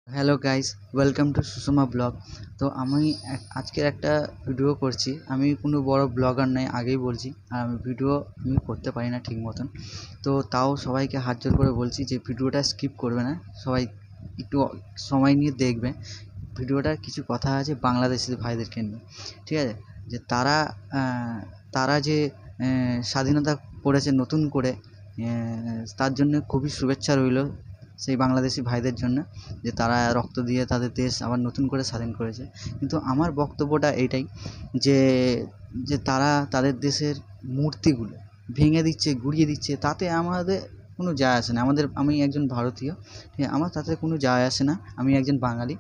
Hello guys, welcome to Sushma blog. তো আমি আজকের একটা ভিডিও করছি। আমি কোনো বড় ব্লগার নই, আগেই বলছি। আর আমি ভিডিও করতে পারি না ঠিক মতন। তো তাও সবাইকে হাত জোর করে বলছি যে ভিডিওটা স্কিপ করবে না, সবাই একটু সময় নিয়ে দেখবে। ভিডিওটার কিছু কথা আছে বাংলাদেশি ভাইদেরকে নিয়ে, ঠিক আছে? যে তারা যে স্বাধীনতা করেছে নতুন করে, তার জন্য খুবই শুভেচ্ছা রইল সেই বাংলাদেশি ভাইদের জন্য, যে তারা রক্ত দিয়ে তাদের দেশ আবার নতুন করে স্বাধীন করেছে। কিন্তু আমার বক্তব্যটা এইটাই যে যে তারা তাদের দেশের মূর্তিগুলো ভেঙে দিচ্ছে, গুঁড়িয়ে দিচ্ছে, তাতে আমাদের কোনো যায় আসে না। আমি একজন ভারতীয়, ঠিক আছে? আমার তাতে কোনো যায় আসে না, আমি একজন বাঙালি,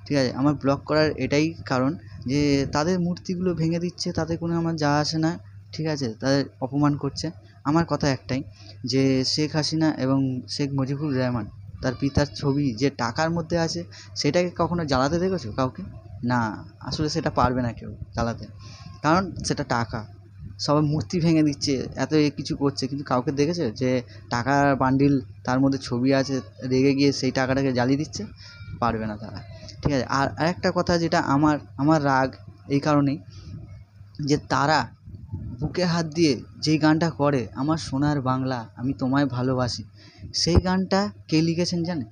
ঠিক আছে? আমার ব্লগ করার এটাই কারণ যে তাদের মূর্তিগুলো ভেঙে দিচ্ছে, তাতে কোনো আমার যায় আসে না, ঠিক আছে? তাদের অপমান করছে। আমার কথা একটাই, যে শেখ হাসিনা এবং শেখ মুজিবুর রহমান, তার পিতার ছবি যে টাকার মধ্যে আছে, সেটাকে কখনো জ্বালাতে দেখেছো কাউকে? না, আসলে সেটা পারবে না কেউ জ্বালাতে, কারণ সেটা টাকা। সবাই মূর্তি ভেঙে দিচ্ছে, এত কিছু করছে, কিন্তু কাউকে দেখেছো যে টাকার বান্ডিল, তার মধ্যে ছবি আছে, রেগে গিয়ে সেই টাকাটাকে জ্বালিয়ে দিচ্ছে? পারবে না তারা, ঠিক আছে? আর আরেকটা কথা, যেটা আমার আমার রাগ এই কারণেই, যে তারা বুকে হাত দিয়ে যেই গানটা করে, আমার সোনার বাংলা আমি তোমায় ভালোবাসি, সেই গানটা কে লিখেছেন জানেন?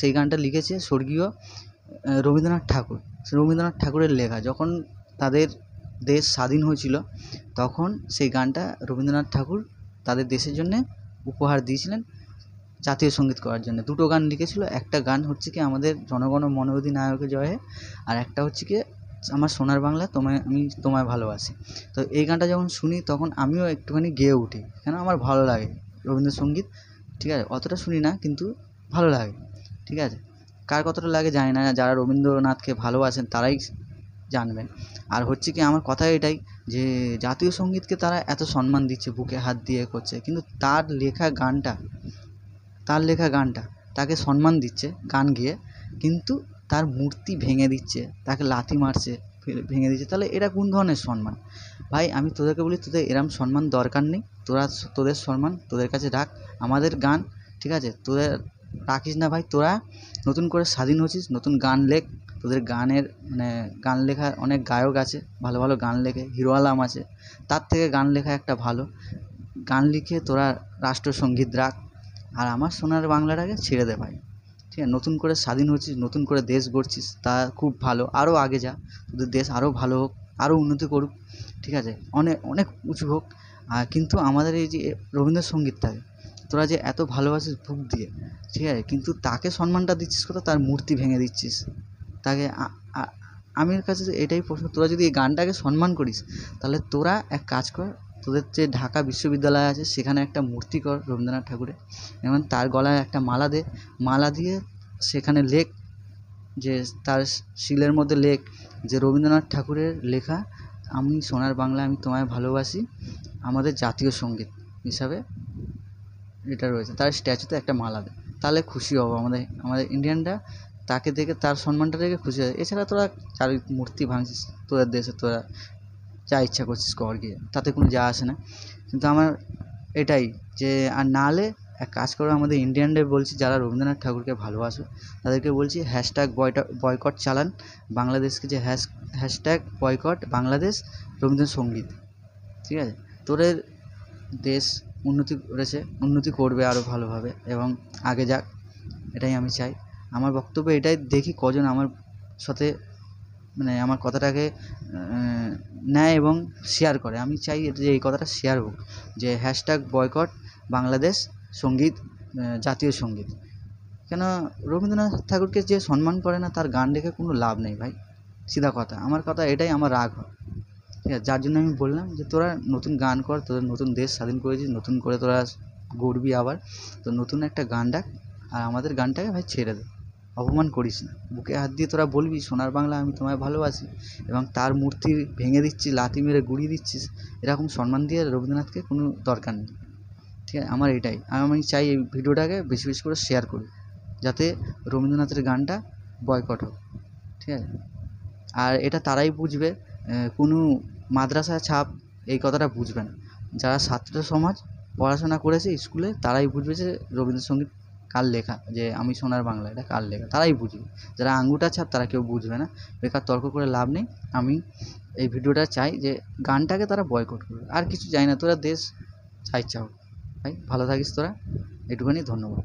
সেই গানটা লিখেছে স্বর্গীয় রবীন্দ্রনাথ ঠাকুর। রবীন্দ্রনাথ ঠাকুরের লেখা। যখন তাদের দেশ স্বাধীন হয়েছিল, তখন সেই গানটা রবীন্দ্রনাথ ঠাকুর তাদের দেশের জন্যে উপহার দিয়েছিলেন, জাতীয় সঙ্গীত করার জন্য। দুটো গান লিখেছিল, একটা গান হচ্ছে কি আমাদের জনগণ মন অধিনায়ক জয় হে, আর একটা হচ্ছে কি আমার সোনার বাংলা আমি তোমায় ভালোবাসি। তো এই গানটা যখন শুনি, তখন আমিও একটুখানি গেয়ে উঠি, কেন আমার ভালো লাগে রবীন্দ্রসঙ্গীত, ঠিক আছে? অতটা শুনি না, কিন্তু ভালো লাগে, ঠিক আছে? কার কতটা লাগে জানি না, যারা রবীন্দ্রনাথকে ভালোবাসেন তারাই জানবেন। আর হচ্ছে কি আমার কথা এটাই, যে জাতীয় সঙ্গীতকে তারা এত সম্মান দিচ্ছে, বুকে হাত দিয়ে করছে, কিন্তু তার লেখা গানটা তাকে সম্মান দিচ্ছে গান গেয়ে, কিন্তু তার মূর্তি ভেঙে দিচ্ছে, তাকে লাথি মারছে, ভেঙে দিচ্ছে। তাহলে এটা কোন ধরনের সম্মান? ভাই আমি তোদেরকে বলি, তোদের এরম সম্মান দরকার নেই। তোদের সম্মান তোদের কাছে রাখ, আমাদের গান, ঠিক আছে, তোদের রাখিস না ভাই। তোরা নতুন করে স্বাধীন হয়েছিস, নতুন গান লেখ। তোদের গানের মানে গান লেখার অনেক গায়ক আছে, ভালো ভালো গান লেখে, হিরো আলম আছে, তার থেকে গান লেখা একটা ভালো। গান লিখে তোরা রাষ্ট্রসঙ্গীত রাখ, আর আমার সোনার বাংলাটাকে ছেড়ে দে ভাই, ঠিক আছে? নতুন করে স্বাধীন হচ্ছিস, নতুন করে দেশ গড়ছিস, তা খুব ভালো, আরও আগে যা, তোদের দেশ আরও ভালো হোক, আরও উন্নতি করুক, ঠিক আছে? অনেক অনেক উঁচু হোক। আর কিন্তু আমাদের এই যে রবীন্দ্রসঙ্গীতটাকে তোরা যে এত ভালোবাসিস বুক দিয়ে, ঠিক আছে, কিন্তু তাকে সম্মানটা দিচ্ছিস কোথায়? তার মূর্তি ভেঙে দিচ্ছিস তাকে। আমার কাছে এটাই প্রশ্ন, তোরা যদি এই গানটাকে সম্মান করিস, তাহলে তোরা এক কাজ কর, তোদের যে ঢাকা বিশ্ববিদ্যালয় আছে, সেখানে একটা মূর্তি কর রবীন্দ্রনাথ ঠাকুরের, এবং তার গলায় একটা মালা দে, মালা দিয়ে সেখানে লেখ, যে তার শিলের মধ্যে লেখ যে রবীন্দ্রনাথ ঠাকুরের লেখা আমি সোনার বাংলা আমি তোমায় ভালোবাসি আমাদের জাতীয় সঙ্গীত হিসাবে এটা রয়েছে, তার স্ট্যাচুতে একটা মালা দে। তাহলে খুশি হব, আমাদের আমাদের ইন্ডিয়ানরা তাকে দেখে, তার সম্মানটা দেখে খুশি হয়। এছাড়া তোরা চার মূর্তি ভাঙছিস তোদের দেশে, তোরা যা ইচ্ছা করছিস কর গিয়ে, তাতে কোনো যায় আসে না। কিন্তু আমার এটাই, যে আর নাহলে এক কাজ করো, আমাদের ইন্ডিয়ানদের বলছি, যারা রবীন্দ্রনাথ ঠাকুরকে ভালোবাসো, তাদেরকে বলছি হ্যাশট্যাগ বয়কট চালান বাংলাদেশকে, যে হ্যাশট্যাগ বয়কট বাংলাদেশ রবীন্দ্রসঙ্গীত, ঠিক আছে? তোদের দেশ উন্নতি করবে আরও ভালোভাবে, এবং আগে যাক, এটাই আমি চাই। আমার বক্তব্য এটাই, দেখি কজন আমার সাথে মানে আমার কথাটাকে নেয় এবং শেয়ার করে। আমি চাই যে এই কথাটা শেয়ার হোক, যে হ্যাশট্যাগ বয়কট বাংলাদেশ সঙ্গীত, জাতীয় সঙ্গীত। কেন? রবীন্দ্রনাথ ঠাকুরকে যে সম্মান করে না, তার গান রেখে কোনো লাভ নেই ভাই, সিধা কথা। আমার কথা এটাই, আমার রাগ হয়, ঠিক আছে? যার জন্য আমি বললাম যে তোরা নতুন গান কর, তোদের নতুন দেশ স্বাধীন করেছিস, নতুন করে তোরা গড়বি আবার, তো নতুন একটা গান ডাক, আর আমাদের গানটাকে ভাই ছেড়ে দে, অপমান করিস না। বুকে হাত দিয়ে তোরা বলবি সোনার বাংলা আমি তোমায় ভালোবাসি, এবং তার মূর্তি ভেঙে দিচ্ছিস, লাথি মেরে গুঁড়িয়ে দিচ্ছিস, এরকম সম্মান দিয়ে রবীন্দ্রনাথকে কোনো দরকার নেই, ঠিক আছে? আমার এটাই, আর আমি চাই এই ভিডিওটাকে বেশি বেশি করে শেয়ার করি, যাতে রবীন্দ্রনাথের গানটা বয়কট হোক, ঠিক আছে? আর এটা তারাই বুঝবে, কোনো মাদ্রাসা ছাপ এই কথাটা বুঝবে না। যারা ছাত্র সমাজ পড়াশোনা করেছে স্কুলে, তারাই বুঝবে যে রবীন্দ্রসঙ্গীত কার লেখা, যে আমি সোনার বাংলা এটা কার লেখা, তারাই বুঝবে। যারা আঙুটা ছাপ তারা কেউ বুঝবে না। বেকার তর্ক করে লাভ নেই। আমি এই ভিডিওটা চাই যে গানটাকে তারা বয়কট করবে, আর কিছু চাই না। তোরা দেশ যা ইচ্ছা হোক। ভাই ভালো থাকিস তোরা, এটুকুনি, ধন্যবাদ।